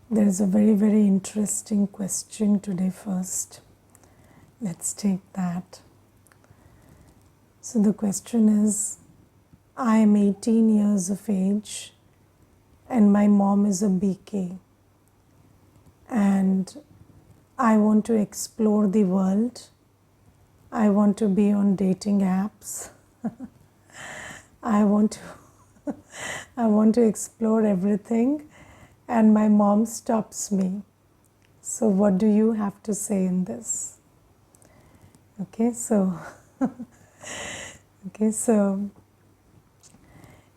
There is a very, very interesting question today first. Let's take that. So the question is, I am 18 years of age and my mom is a BK and I want to explore the world. I want to be on dating apps. I want to I want to explore everything and my mom stops me. So what do you have to say in this? Okay, so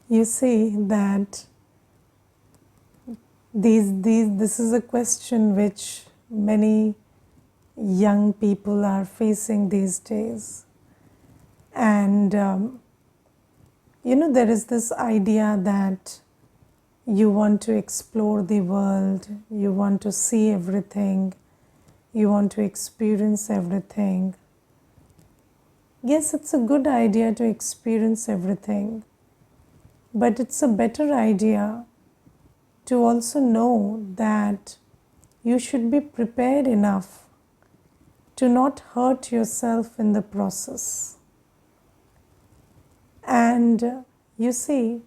you see that this is a question which many young people are facing these days. And there is this idea that you want to explore the world, you want to see everything, you want to experience everything. Yes, it's a good idea to experience everything, but it's a better idea to also know that you should be prepared enough to not hurt yourself in the process. And you see,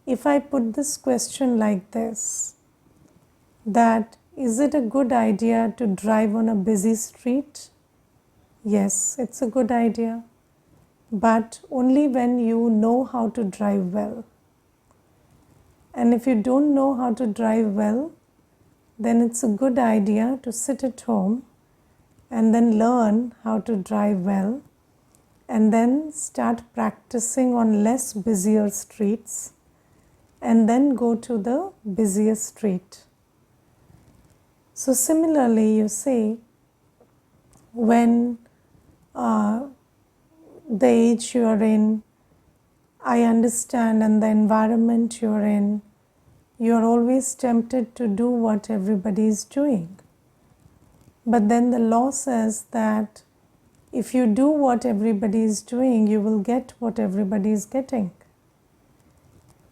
if I put this question like this, that is it a good idea to drive on a busy street? Yes, it's a good idea, but only when you know how to drive well. And if you don't know how to drive well, then it's a good idea to sit at home and then learn how to drive well and then start practicing on less busier streets and then go to the busier street. So similarly, you see, when the age you are in, I understand, and the environment you are in, you are always tempted to do what everybody is doing. But then the law says that if you do what everybody is doing, you will get what everybody is getting.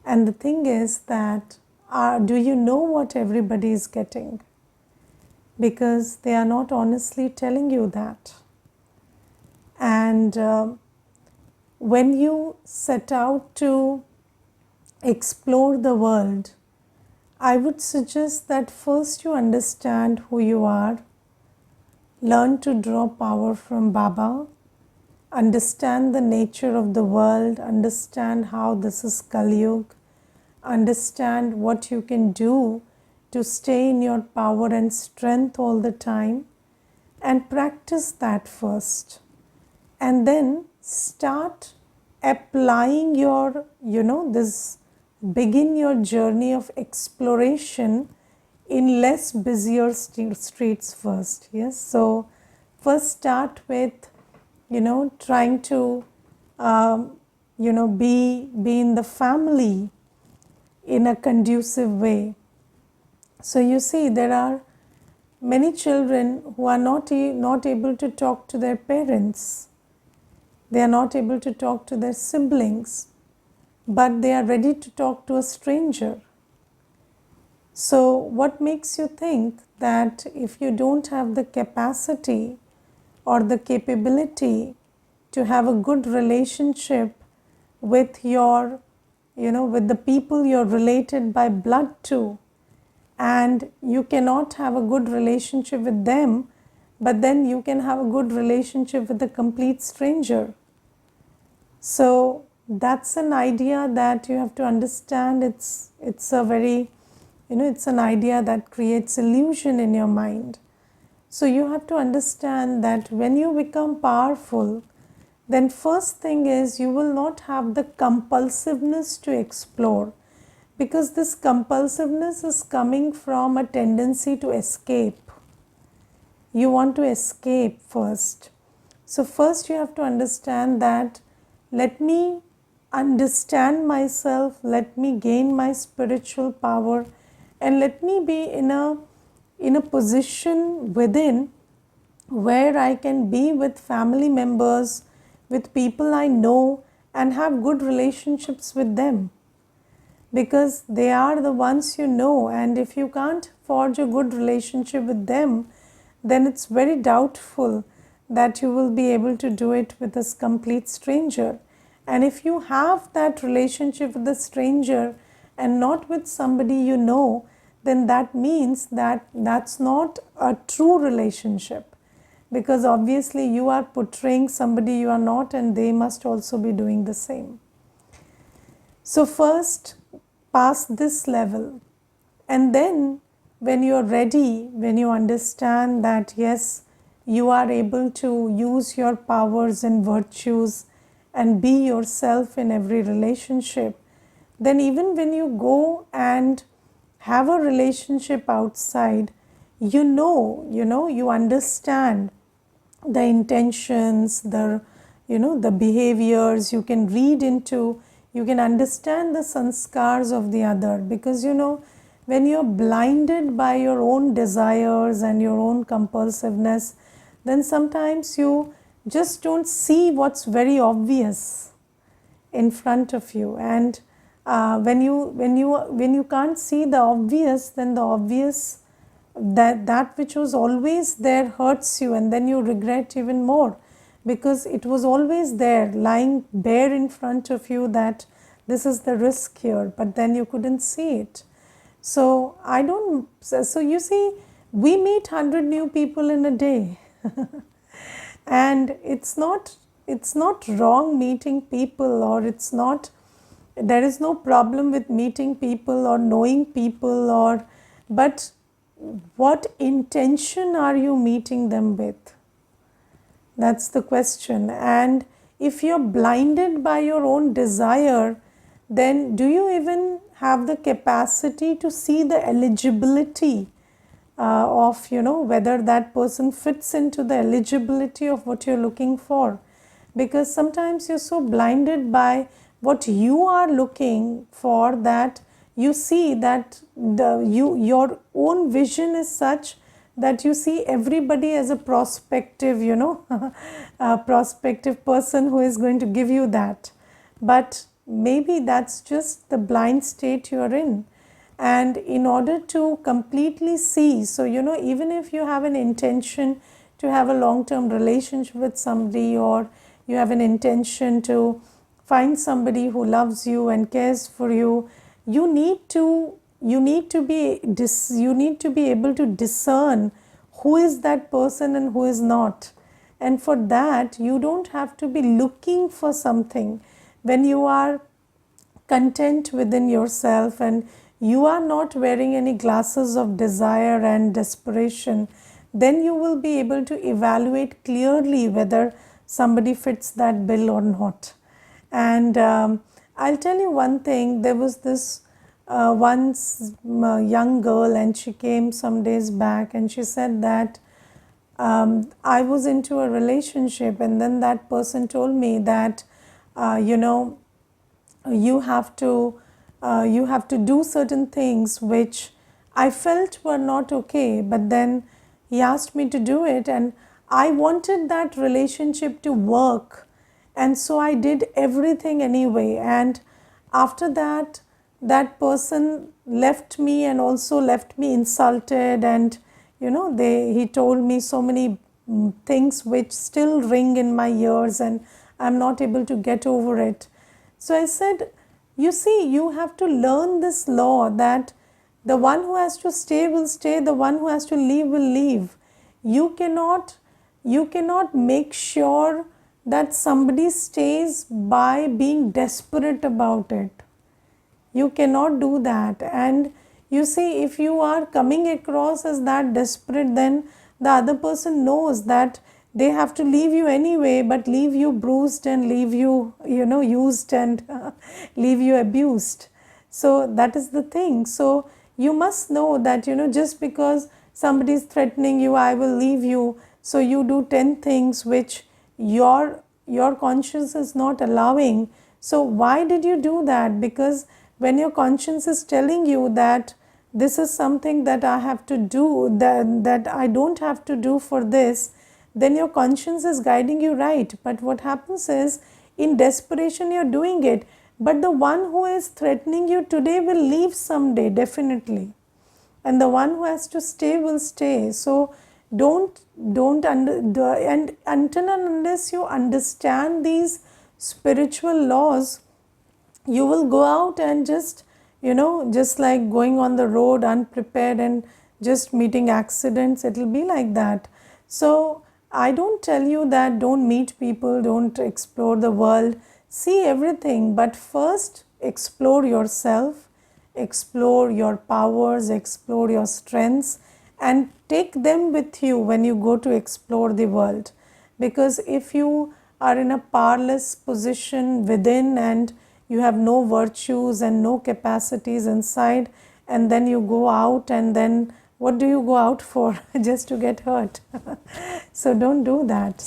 And the thing is that, do you know what everybody is getting? Because they are not honestly telling you that. And when you set out to explore the world, I would suggest that first you understand who you are, learn to draw power from Baba, understand the nature of the world, understand how this is Kali Yuga, understand what you can do to stay in your power and strength all the time, and practice that first. And then start applying your, begin your journey of exploration in less busier streets first. Yes, so first start with, trying to, be in the family in a conducive way. So you see, there are many children who are not able to talk to their parents. They are not able to talk to their siblings, but they are ready to talk to a stranger. So what makes you think that if you don't have the capacity or the capability to have a good relationship with your, with the people you're related by blood to, and you cannot have a good relationship with them, but then you can have a good relationship with a complete stranger? So that's an idea that you have to understand. It's a very, it's an idea that creates illusion in your mind. So you have to understand that when you become powerful, then first thing is you will not have the compulsiveness to explore, because this compulsiveness is coming from a tendency to escape. You want to escape first. So first you have to understand that let me understand myself, let me gain my spiritual power, and let me be in a position within where I can be with family members, with people I know, and have good relationships with them. because they are the ones you know, and if you can't forge a good relationship with them, then it's very doubtful that you will be able to do it with a complete stranger. And if you have that relationship with a stranger and not with somebody you know, then that means that that's not a true relationship, because obviously you are portraying somebody you are not, and they must also be doing the same. So first pass this level, and then when you are ready, when you understand that yes, you are able to use your powers and virtues and be yourself in every relationship, then even when you go and have a relationship outside, you understand the intentions, the behaviors, you can read into, you can understand the sanskars of the other, because when you're blinded by your own desires and your own compulsiveness, then sometimes you just don't see what's very obvious in front of you. And when you can't see the obvious, then the obvious, that which was always there hurts you, and then you regret even more, because it was always there lying bare in front of you that this is the risk here, but then you couldn't see it. So you see, we meet 100 new people in a day and it's not wrong meeting people, or there is no problem with meeting people or knowing people, but what intention are you meeting them with? That's the question. And if you're blinded by your own desire, then do you even have the capacity to see the eligibility of whether that person fits into the eligibility of what you're looking for? Because sometimes you're so blinded by what you are looking for that you see that your own vision is such that you see everybody as a prospective a prospective person who is going to give you that, but maybe that's just the blind state you are in. And in order to completely see, so even if you have an intention to have a long-term relationship with somebody, or you have an intention to find somebody who loves you and cares for you, you need to be able to discern who is that person and who is not. And for that, you don't have to be looking for something. When you are content within yourself and you are not wearing any glasses of desire and desperation, then you will be able to evaluate clearly whether somebody fits that bill or not. And I'll tell you one thing. There was this once young girl, and she came some days back, and she said that I was into a relationship, and then that person told me that you have to do certain things which I felt were not okay, but then he asked me to do it, and I wanted that relationship to work, and so I did everything anyway. And after that, that person left me, and also left me insulted, and he told me so many things which still ring in my ears, and I'm not able to get over it. So I said, you see, you have to learn this law that the one who has to stay will stay, the one who has to leave will leave. You cannot make sure that somebody stays by being desperate about it. You cannot do that. And you see, if you are coming across as that desperate, then the other person knows that they have to leave you anyway, but leave you bruised and leave you, used and leave you abused. So that is the thing. So you must know that, just because somebody is threatening you, I will leave you, so you do 10 things which your conscience is not allowing. So why did you do that? Because when your conscience is telling you that this is something that I have to do, that I don't have to do for this, then your conscience is guiding you right. But what happens is, in desperation you're doing it, But the one who is threatening you today will leave someday, definitely. And the one who has to stay will stay. So and until and unless you understand these spiritual laws, you will go out and just like going on the road unprepared and just meeting accidents. It will be like that. So I don't tell you that don't meet people, don't explore the world, see everything, but first explore yourself, explore your powers, explore your strengths, and take them with you when you go to explore the world. Because if you are in a powerless position within and you have no virtues and no capacities inside, and then you go out, and then what do you go out for? Just to get hurt. So don't do that.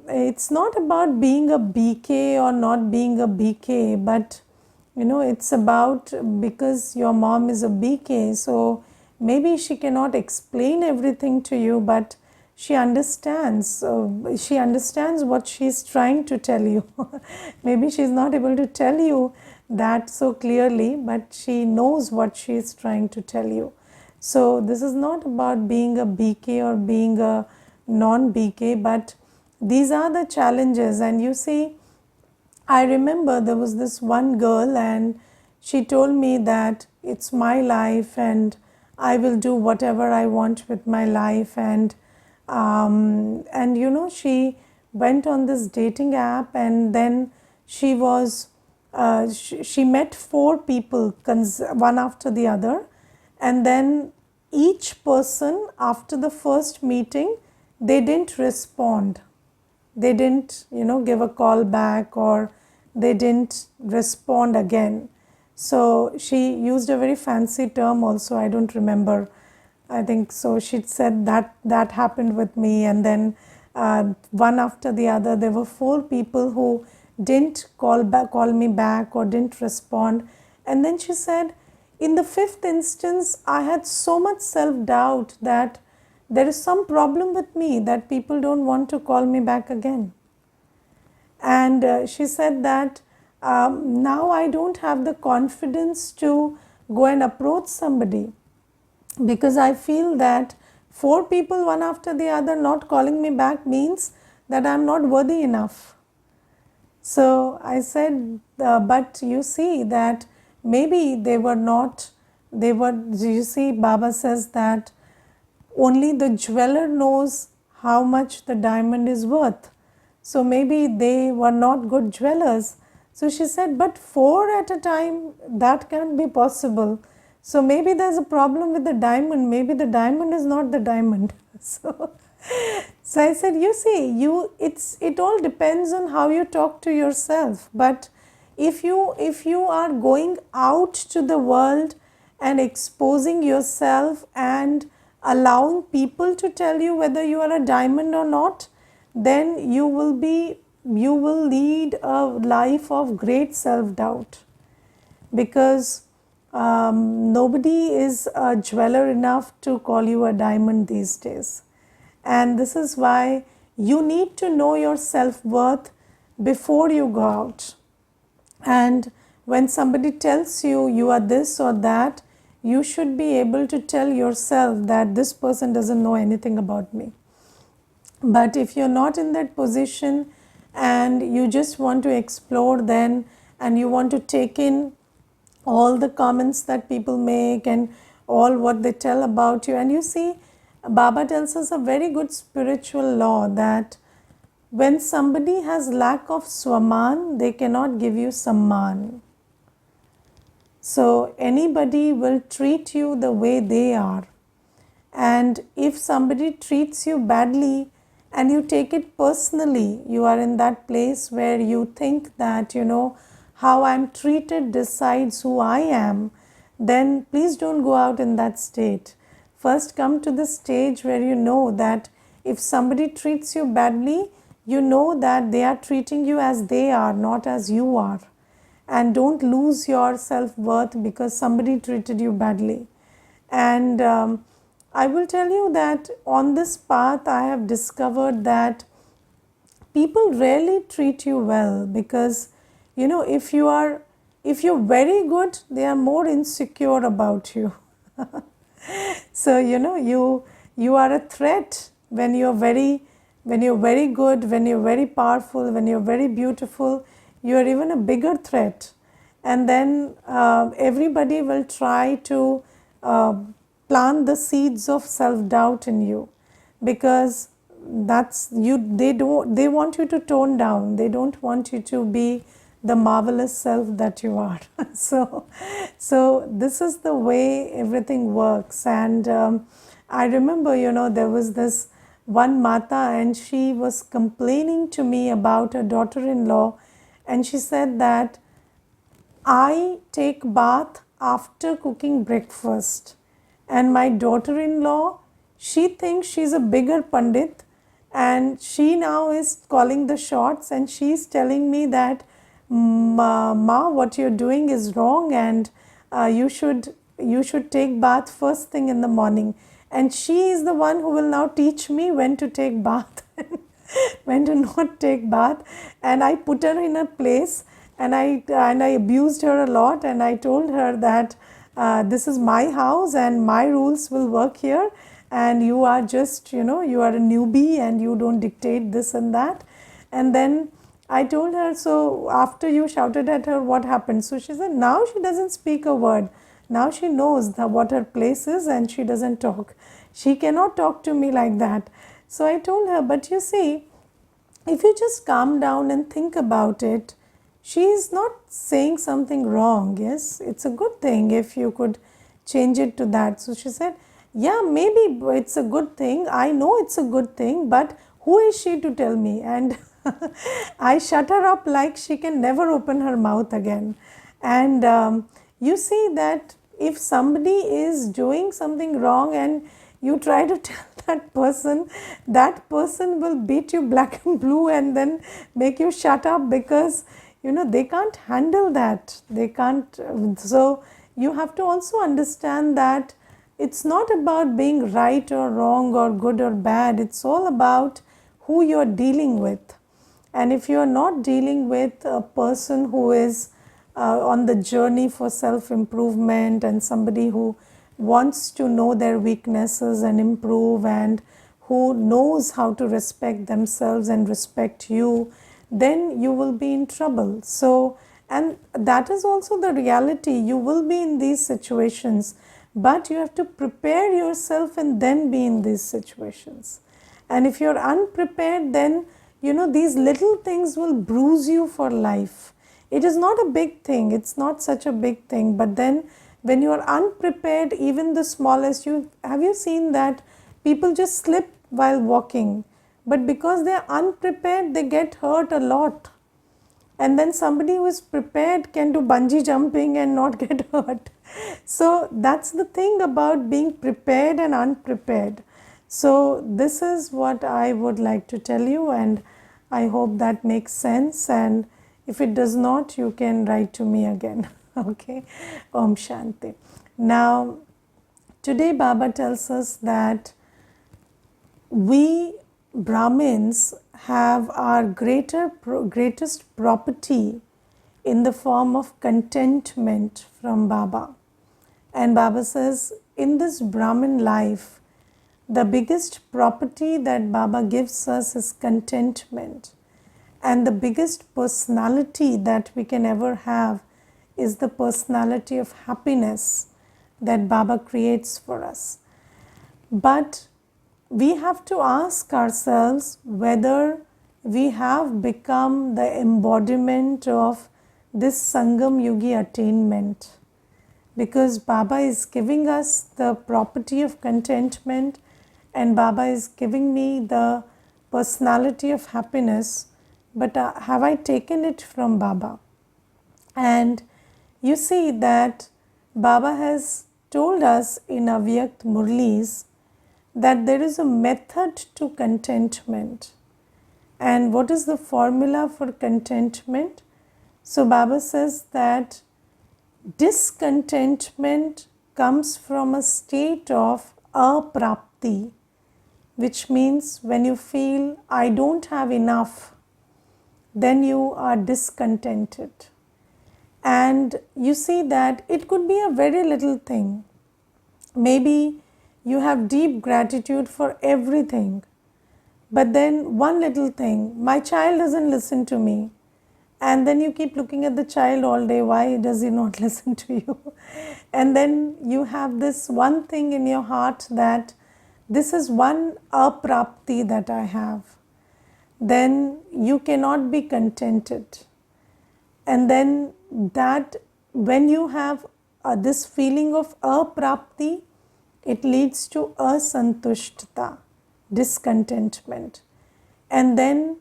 It's not about being a BK or not being a BK, but it's about, because your mom is a BK, so maybe she cannot explain everything to you, but she understands. She understands what she's trying to tell you. Maybe she's not able to tell you that so clearly, but she knows what she's trying to tell you. So this is not about being a BK or being a non-BK, but these are the challenges. And you see, I remember there was this one girl, and she told me that it's my life and I will do whatever I want with my life. And she went on this dating app, and then she met 4 people, one after the other, and then each person after the first meeting, they didn't respond. They didn't give a call back, or they didn't respond again. So she used a very fancy term also, I don't remember. I think so she said that happened with me. And then one after the other, there were 4 people who didn't call me back or didn't respond. And then she said, in the 5th instance, I had so much self-doubt that there is some problem with me, that people don't want to call me back again. And she said that now I don't have the confidence to go and approach somebody, because I feel that 4 people, one after the other, not calling me back means that I'm not worthy enough. So I said, but you see that maybe you see, Baba says that only the jeweler knows how much the diamond is worth. So maybe they were not good jewelers. So she said, but 4 at a time, that can't be possible. So maybe there's a problem with the diamond. Maybe the diamond is not the diamond. So I said, you see, it all depends on how you talk to yourself. But if you are going out to the world and exposing yourself and allowing people to tell you whether you are a diamond or not, then you will lead a life of great self-doubt, because nobody is a jeweler enough to call you a diamond these days. And this is why you need to know your self-worth before you go out. And when somebody tells you you are this or that, you should be able to tell yourself that this person doesn't know anything about me. But if you're not in that position and you just want to explore, then, and you want to take in all the comments that people make and all what they tell about you, and you see, Baba tells us a very good spiritual law that when somebody has lack of swaman, they cannot give you samman. So anybody will treat you the way they are. And if somebody treats you badly and you take it personally, you are in that place where you think that, how I'm treated decides who I am, then please don't go out in that state. First come to the stage where you know that if somebody treats you badly, you know that they are treating you as they are, not as you are. And don't lose your self-worth because somebody treated you badly. And I will tell you that on this path I have discovered that people rarely treat you well, because if you're very good, they are more insecure about you. So you are a threat when you're very good, when you're very powerful, when you're very beautiful. You are even a bigger threat, and then everybody will try to uh, plant the seeds of self-doubt in you, because they want you to tone down. They don't want you to be the marvelous self that you are. So this is the way everything works. And I remember, there was this one mata, and she was complaining to me about her daughter-in-law, and she said that I take bath after cooking breakfast, and my daughter-in-law, she thinks she's a bigger pandit, and she now is calling the shots, and she's telling me that ma, what you're doing is wrong, and you should take bath first thing in the morning. And she is the one who will now teach me when to take bath when to not take bath. And I put her in a place, and I abused her a lot, and I told her that this is my house and my rules will work here, and you are just, you are a newbie and you don't dictate this and that. And then I told her, so after you shouted at her, what happened? So she said, now she doesn't speak a word. Now she knows what her place is, and she doesn't talk. She cannot talk to me like that. So I told her, but you see, if you just calm down and think about it, she is not saying something wrong. Yes, it's a good thing if you could change it to that. So she said, yeah, maybe it's a good thing. I know it's a good thing, but who is she to tell me? And I shut her up like she can never open her mouth again. And you see that if somebody is doing something wrong and you try to tell that person will beat you black and blue and then make you shut up, because they can't handle that. They can't. So you have to also understand that it's not about being right or wrong or good or bad. It's all about who you're dealing with. And if you're not dealing with a person who is on the journey for self-improvement, and somebody who wants to know their weaknesses and improve, and who knows how to respect themselves and respect you, then you will be in trouble. So, and that is also the reality. You will be in these situations, but you have to prepare yourself and then be in these situations. And if you're unprepared, then these little things will bruise you for life. It is not a big thing, it's not such a big thing, but then when you are unprepared, even the smallest, have you seen that people just slip while walking, but because they are unprepared, they get hurt a lot. And then somebody who is prepared can do bungee jumping and not get hurt. So that's the thing about being prepared and unprepared. So this is what I would like to tell you, and I hope that makes sense. And if it does not, you can write to me again. Okay. Om Shanti. Now, today Baba tells us that we Brahmins have our greatest property in the form of contentment from Baba. And Baba says, in this Brahmin life, the biggest property that Baba gives us is contentment. And the biggest personality that we can ever have is the personality of happiness that Baba creates for us. But we have to ask ourselves whether we have become the embodiment of this Sangam Yugi attainment. Because Baba is giving us the property of contentment, and Baba is giving me the personality of happiness, but have I taken it from Baba? And you see that Baba has told us in Avyakt Murlis that there is a method to contentment. And what is the formula for contentment? So Baba says that discontentment comes from a state of aprapti, which means when you feel I don't have enough, then you are discontented. And you see that it could be a very little thing. Maybe you have deep gratitude for everything, but then one little thing, my child doesn't listen to me. And then you keep looking at the child all day, why does he not listen to you? And then you have this one thing in your heart that this is one aprapti that I have. Then you cannot be contented. And then that when you have this feeling of aprapti, it leads to asantushtata, discontentment. And then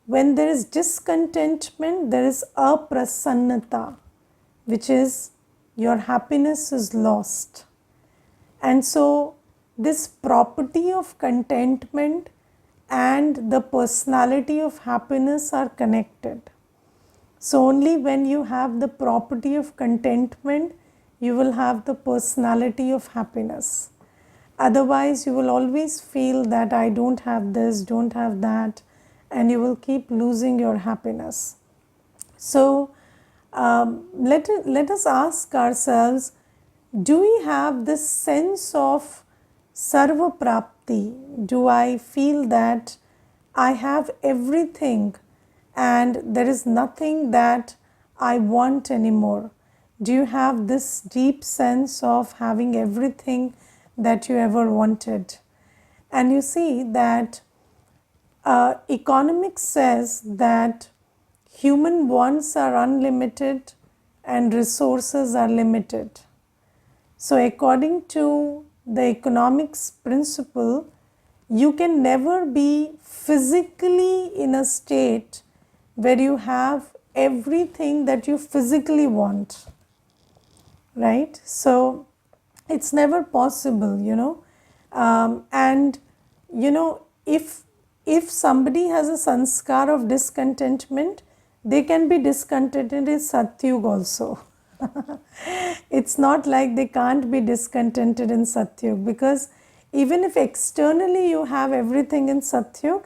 when there is discontentment, there is aprasannata, which is your happiness is lost. And so this property of contentment and the personality of happiness are connected. So only when you have the property of contentment, you will have the personality of happiness. Otherwise, you will always feel that I don't have this, don't have that, and you will keep losing your happiness. So let us ask ourselves, do we have this sense of sarva prapti? Do I feel that I have everything and there is nothing that I want anymore? Do you have this deep sense of having everything that you ever wanted? And you see that economics says that human wants are unlimited and resources are limited. So according to the economics principle, you can never be physically in a state where you have everything that you physically want, right? So it's never possible, and if somebody has a sanskar of discontentment, they can be discontented in Satyug also. It's not like they can't be discontented in Satyug, because even if externally you have everything in Satyug,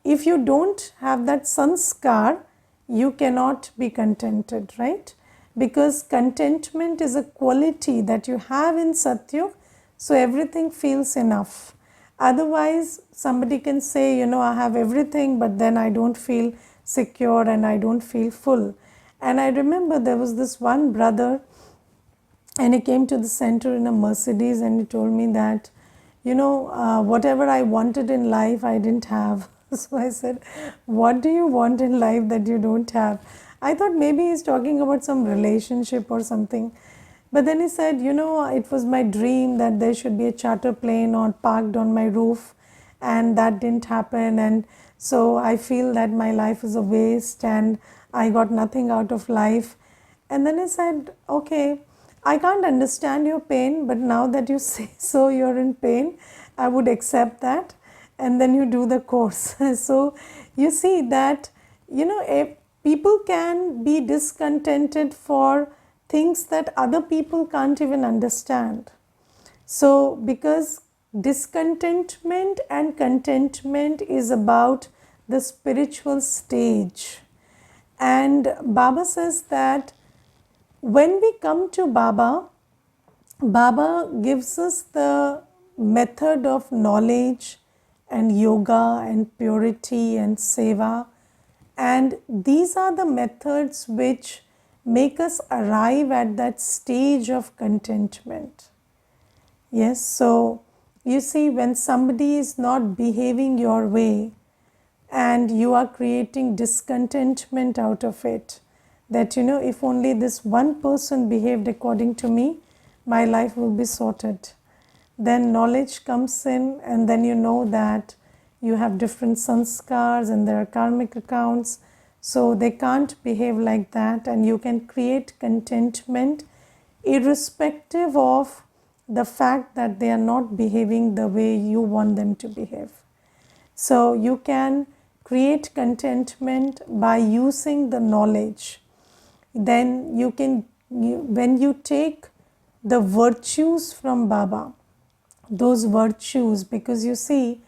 if you don't have that sanskar, you cannot be contented, right? Because contentment is a quality that you have in Satyug, so everything feels enough. Otherwise, somebody can say, I have everything, but then I don't feel secure and I don't feel full. And I remember there was this one brother, and he came to the center in a Mercedes, and he told me that, whatever I wanted in life, I didn't have. So I said, what do you want in life that you don't have? I thought maybe he's talking about some relationship or something. But then he said, it was my dream that there should be a charter plane or parked on my roof, and that didn't happen. And so I feel that my life is a waste and I got nothing out of life. And then he said, okay, I can't understand your pain, but now that you say so, you're in pain, I would accept that. And then you do the course. So you see that, if people can be discontented for things that other people can't even understand. So because discontentment and contentment is about the spiritual stage. And Baba says that when we come to Baba, Baba gives us the method of knowledge and yoga and purity and seva. And these are the methods which make us arrive at that stage of contentment. Yes, so you see, when somebody is not behaving your way and you are creating discontentment out of it, that if only this one person behaved according to me, my life will be sorted. Then knowledge comes in, and then you know that you have different sanskars and there are karmic accounts, so they can't behave like that, and you can create contentment irrespective of the fact that they are not behaving the way you want them to behave. So you can create contentment by using the knowledge. Then when you take the virtues from Baba, those virtues, because you see,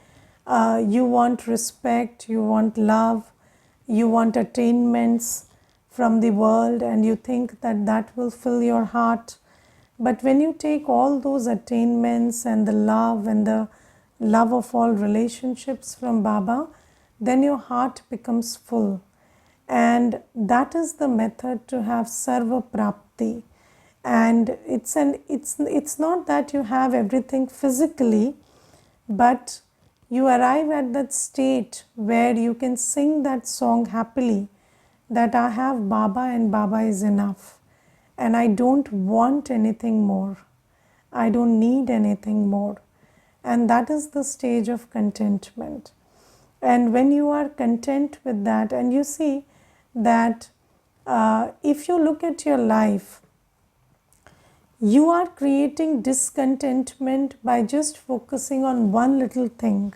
you want respect, you want love, you want attainments from the world, and you think that that will fill your heart. But when you take all those attainments and the love of all relationships from Baba, then your heart becomes full. And that is the method to have sarva prapti. And it's not that you have everything physically, but you arrive at that state where you can sing that song happily, that I have Baba and Baba is enough, and I don't want anything more, I don't need anything more. And that is the stage of contentment. And when you are content with that, and you see that if you look at your life, you are creating discontentment by just focusing on one little thing.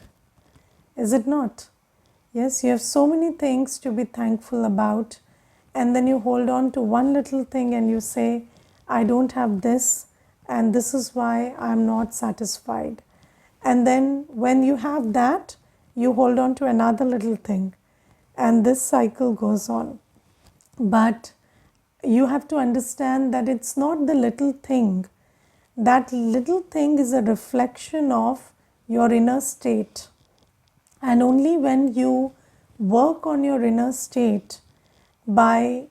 Is it not? Yes, you have so many things to be thankful about, and then you hold on to one little thing and you say, I don't have this, and this is why I'm not satisfied. And then when you have that, you hold on to another little thing, and this cycle goes on. But you have to understand that it's not the little thing. That little thing is a reflection of your inner state. And only when you work on your inner state by,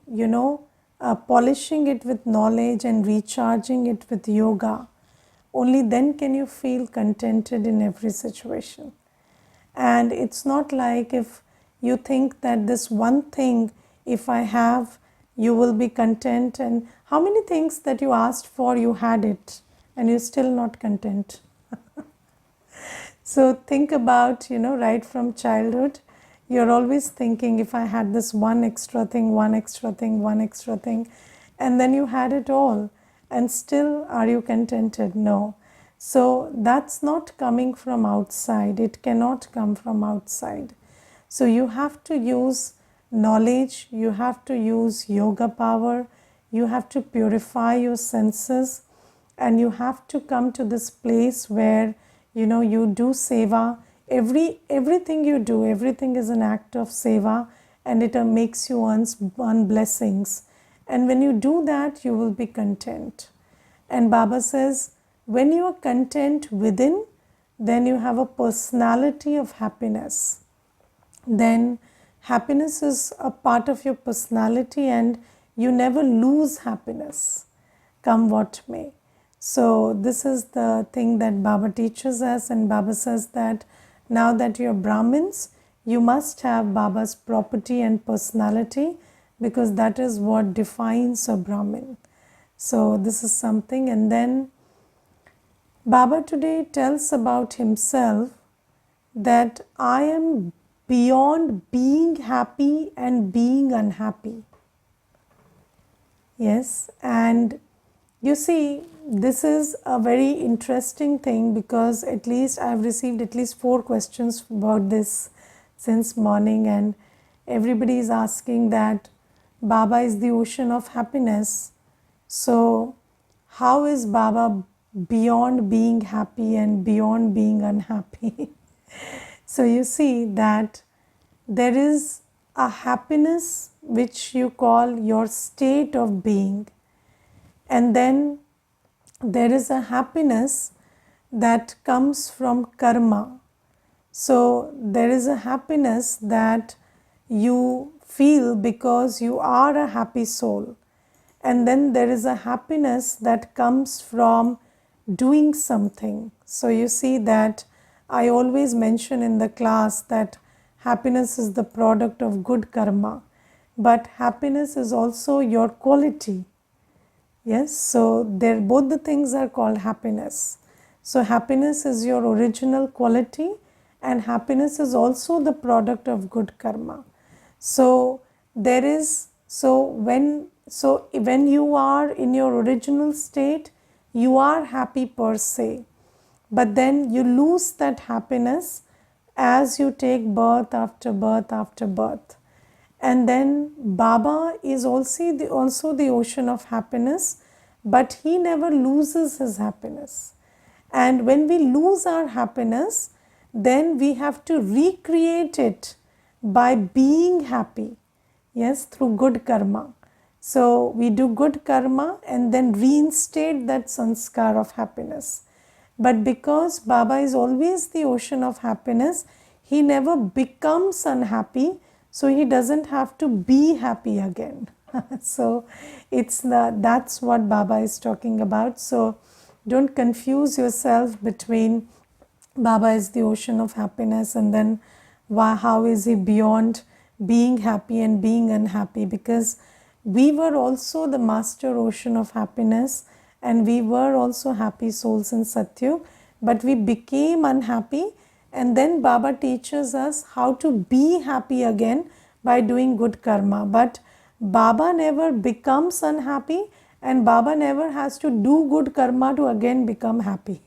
polishing it with knowledge and recharging it with yoga, only then can you feel contented in every situation. And it's not like if you think that this one thing, if I have, you will be content. And how many things that you asked for, you had it, and you're still not content. So think about, right from childhood, you're always thinking, if I had this one extra thing, one extra thing, one extra thing, and then you had it all, and still are you contented? No. So that's not coming from outside. It cannot come from outside. So you have to use knowledge, you have to use yoga power, you have to purify your senses, and you have to come to this place where you do seva. Everything you do, everything is an act of seva, and it makes you earn blessings. And when you do that, you will be content. And Baba says, when you are content within, then you have a personality of happiness. Then happiness is a part of your personality, and you never lose happiness, come what may. So this is the thing that Baba teaches us, and Baba says that now that you're Brahmins, you must have Baba's property and personality, because that is what defines a Brahmin. So this is something. And then Baba today tells about himself that I am beyond being happy and being unhappy. Yes, and you see, this is a very interesting thing, because at least I've received at least 4 questions about this since morning, and everybody is asking that Baba is the ocean of happiness. So how is Baba beyond being happy and beyond being unhappy? So you see that there is a happiness which you call your state of being, and then there is a happiness that comes from karma. So there is a happiness that you feel because you are a happy soul, and then there is a happiness that comes from doing something. So you see that I always mention in the class that happiness is the product of good karma, but happiness is also your quality. Yes, so both the things are called happiness. So happiness is your original quality, and happiness is also the product of good karma. So when you are in your original state, you are happy per se, but then you lose that happiness as you take birth after birth after birth. And then Baba is also the ocean of happiness, but he never loses his happiness. And when we lose our happiness, then we have to recreate it by being happy, yes, through good karma. So we do good karma and then reinstate that sanskar of happiness. But because Baba is always the ocean of happiness, he never becomes unhappy, so he doesn't have to be happy again. So that's what Baba is talking about. So don't confuse yourself between Baba is the ocean of happiness and then how is he beyond being happy and being unhappy, because we were also the master ocean of happiness and we were also happy souls in Satyug, but we became unhappy, and then Baba teaches us how to be happy again by doing good karma. But Baba never becomes unhappy and Baba never has to do good karma to again become happy.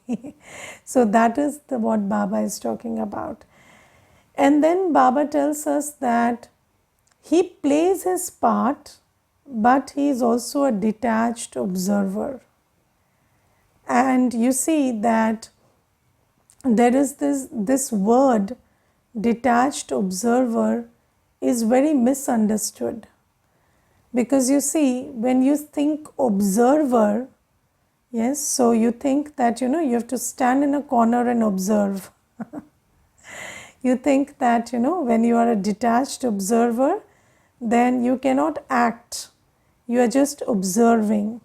So that is what Baba is talking about. And then Baba tells us that he plays his part, but he is also a detached observer. And you see that there is this word, detached observer, is very misunderstood. Because you see, when you think observer, yes, so you think that, you have to stand in a corner and observe. You think that, when you are a detached observer, then you cannot act. You are just observing.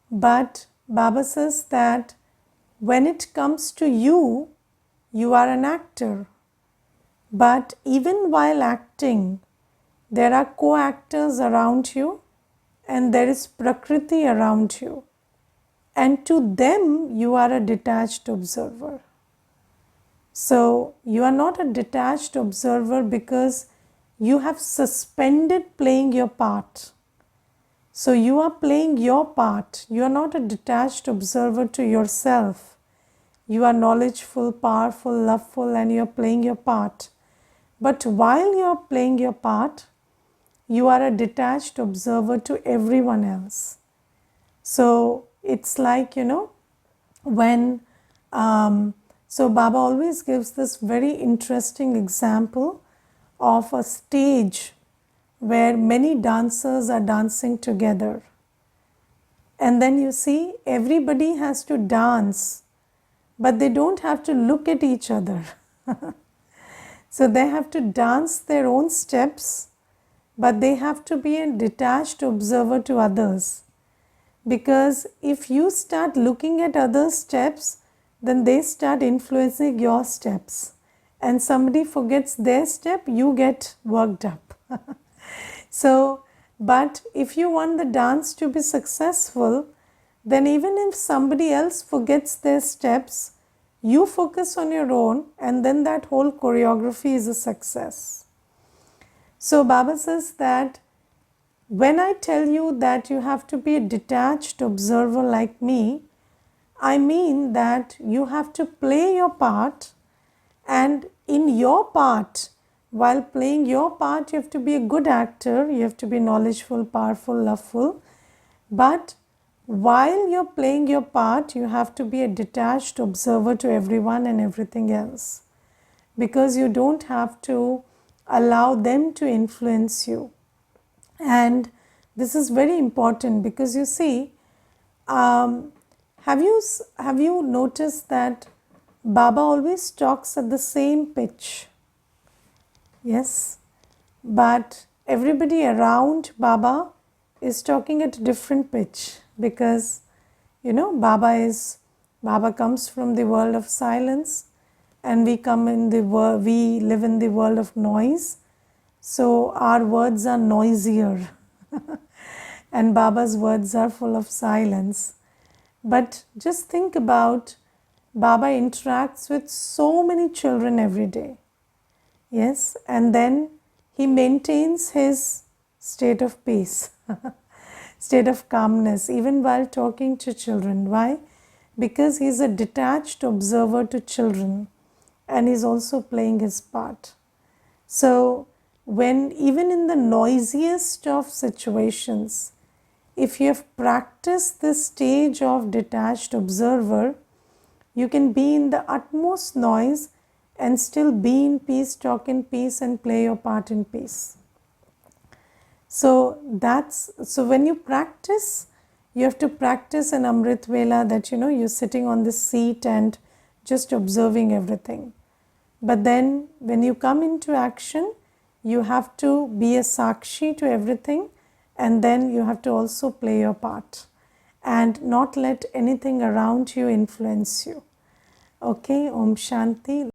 But Baba says that when it comes to you, you are an actor. But even while acting, there are co-actors around you and there is Prakriti around you. And to them, you are a detached observer. So, you are not a detached observer because you have suspended playing your part. So, you are playing your part. You are not a detached observer to yourself. You are knowledgeful, powerful, loveful, and you are playing your part. But while you are playing your part, you are a detached observer to everyone else. So, it's like, when so Baba always gives this very interesting example of a stage where many dancers are dancing together, and then you see everybody has to dance, but they don't have to look at each other. So they have to dance their own steps, but they have to be a detached observer to others. Because if you start looking at other steps, then they start influencing your steps. And somebody forgets their step, you get worked up. So, but if you want the dance to be successful, then even if somebody else forgets their steps, you focus on your own, and then that whole choreography is a success. So, Baba says that when I tell you that you have to be a detached observer like me, I mean that you have to play your part, and in your part, while playing your part, you have to be a good actor, you have to be knowledgeful, powerful, loveful. But while you're playing your part, you have to be a detached observer to everyone and everything else, because you don't have to allow them to influence you. And this is very important because you see, have you noticed that Baba always talks at the same pitch? Yes, but everybody around Baba is talking at a different pitch, because Baba comes from the world of silence, and we live in the world of noise. So our words are noisier and Baba's words are full of silence. But just think about, Baba interacts with so many children every day. Yes, and then he maintains his state of peace, state of calmness, even while talking to children. Why? Because he's a detached observer to children and he's also playing his part. So, when even in the noisiest of situations, if you have practiced this stage of detached observer, you can be in the utmost noise and still be in peace, talk in peace, and play your part in peace. So when you practice, you have to practice an Amrit Vela that you're sitting on this seat and just observing everything. But then when you come into action, you have to be a Sakshi to everything, and then you have to also play your part and not let anything around you influence you. Okay, Om Shanti.